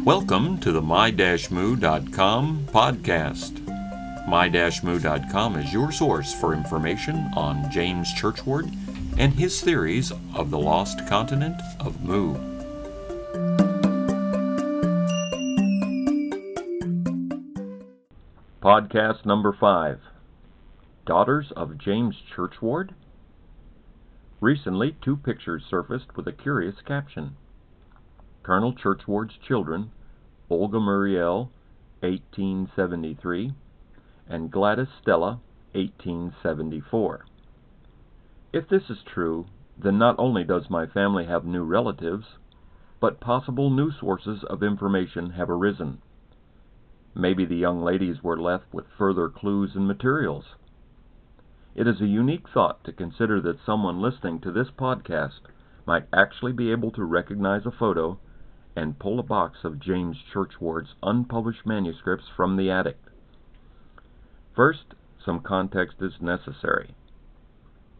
Welcome to the my-moo.com podcast. My-moo.com is your source for information on James Churchward and his theories of the lost continent of Mu. Podcast number 5. Daughters of James Churchward? Recently, 2 pictures surfaced with a curious caption. Colonel Churchward's children, Olga Muriel, 1873, and Gladys Stella, 1874. If this is true, then not only does my family have new relatives, but possible new sources of information have arisen. Maybe the young ladies were left with further clues and materials. It is a unique thought to consider that someone listening to this podcast might actually be able to recognize a photo and pull a box of James Churchward's unpublished manuscripts from the attic. First, some context is necessary.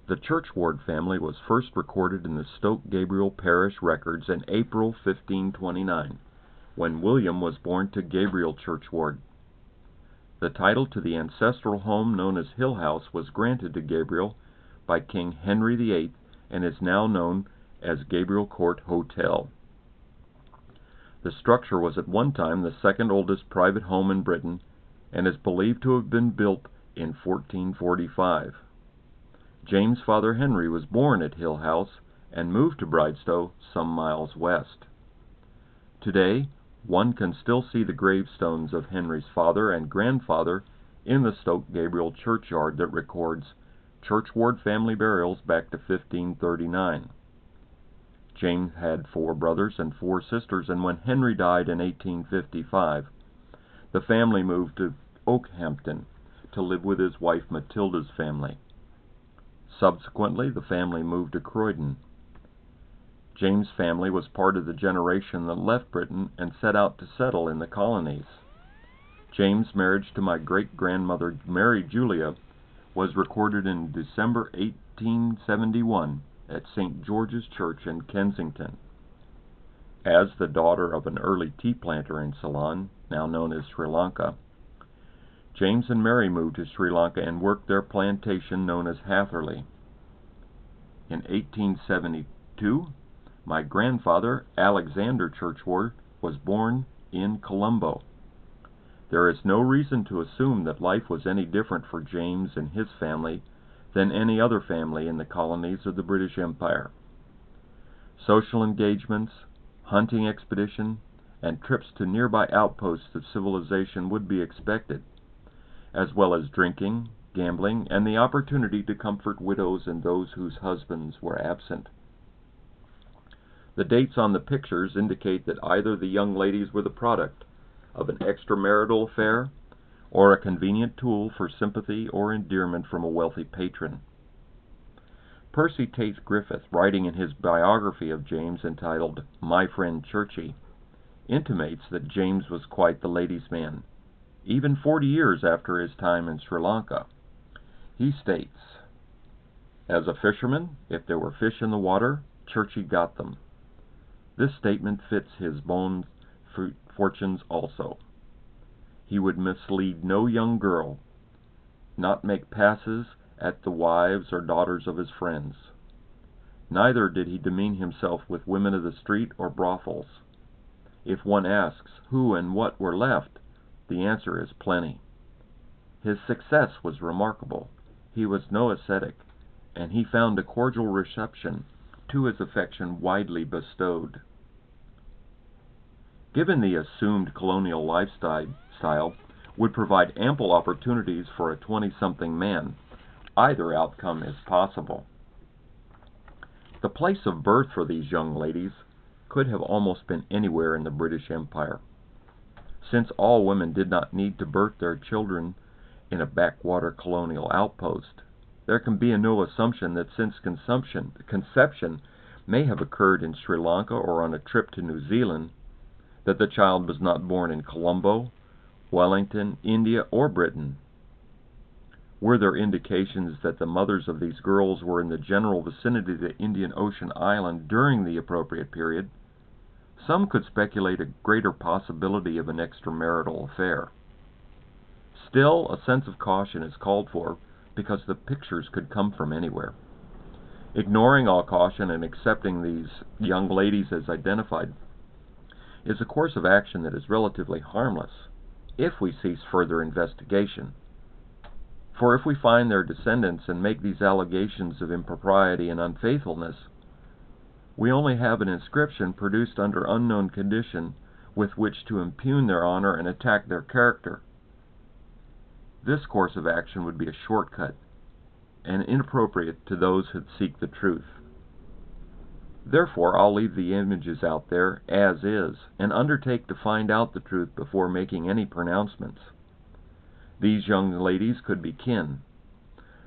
The Churchward family was first recorded in the Stoke Gabriel parish records in April 1529, when William was born to Gabriel Churchward. The title to the ancestral home known as Hill House was granted to Gabriel by King Henry VIII and is now known as Gabriel Court Hotel. The structure was at one time the second oldest private home in Britain and is believed to have been built in 1445. James' father Henry was born at Hill House and moved to Bridestow some miles west. Today, one can still see the gravestones of Henry's father and grandfather in the Stoke Gabriel churchyard that records Churchward family burials back to 1539. James had 4 brothers and 4 sisters, and when Henry died in 1855, the family moved to Oakhampton to live with his wife Matilda's family. Subsequently, the family moved to Croydon. James' family was part of the generation that left Britain and set out to settle in the colonies. James' marriage to my great-grandmother Mary Julia was recorded in December 1871 at St. George's Church in Kensington. As the daughter of an early tea planter in Ceylon, now known as Sri Lanka, James and Mary moved to Sri Lanka and worked their plantation known as Hatherley. In 1872, my grandfather, Alexander Churchward, was born in Colombo. There is no reason to assume that life was any different for James and his family than any other family in the colonies of the British Empire. Social engagements, hunting expedition, and trips to nearby outposts of civilization would be expected, as well as drinking, gambling, and the opportunity to comfort widows and those whose husbands were absent. The dates on the pictures indicate that either the young ladies were the product of an extramarital affair or a convenient tool for sympathy or endearment from a wealthy patron. Percy Tate Griffith, writing in his biography of James entitled My Friend Churchy, intimates that James was quite the ladies' man, even 40 years after his time in Sri Lanka. He states, "As a fisherman, if there were fish in the water, Churchy got them." This statement fits his bone fortunes also. He would mislead no young girl, not make passes at the wives or daughters of his friends. Neither did he demean himself with women of the street or brothels. If one asks who and what were left, the answer is plenty. His success was remarkable. He was no ascetic, and he found a cordial reception to his affection widely bestowed. Given the assumed colonial lifestyle would provide ample opportunities for a 20-something man, either outcome is possible. The place of birth for these young ladies could have almost been anywhere in the British Empire. Since all women did not need to birth their children in a backwater colonial outpost, there can be no assumption that since conception may have occurred in Sri Lanka or on a trip to New Zealand, that the child was not born in Colombo, Wellington, India, or Britain. Were there indications that the mothers of these girls were in the general vicinity of the Indian Ocean island during the appropriate period, Some could speculate a greater possibility of an extramarital affair. Still, a sense of caution is called for because the pictures could come from anywhere. Ignoring all caution and accepting these young ladies as identified is a course of action that is relatively harmless if we cease further investigation. For if we find their descendants and make these allegations of impropriety and unfaithfulness, we only have an inscription produced under unknown condition with which to impugn their honor and attack their character. This course of action would be a shortcut and inappropriate to those who seek the truth. Therefore, I'll leave the images out there as is and undertake to find out the truth before making any pronouncements. These young ladies could be kin,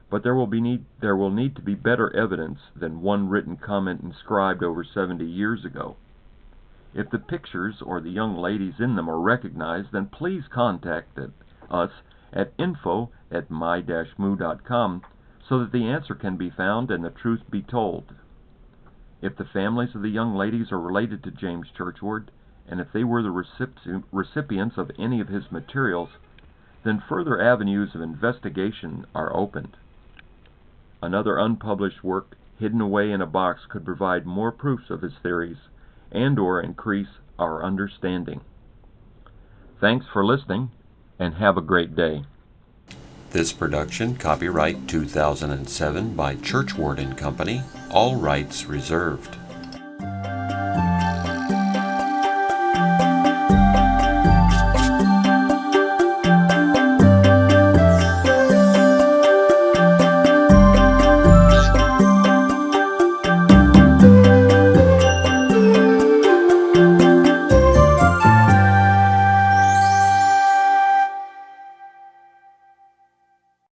but there will need to be better evidence than one written comment inscribed over 70 years ago. If the pictures or the young ladies in them are recognized, then please contact us at info@my-moo.com so that the answer can be found and the truth be told. If the families of the young ladies are related to James Churchward, and if they were the recipients of any of his materials, then further avenues of investigation are opened. Another unpublished work hidden away in a box could provide more proofs of his theories and/or increase our understanding. Thanks for listening, and have a great day. This production, copyright 2007 by Churchward and Company, all rights reserved.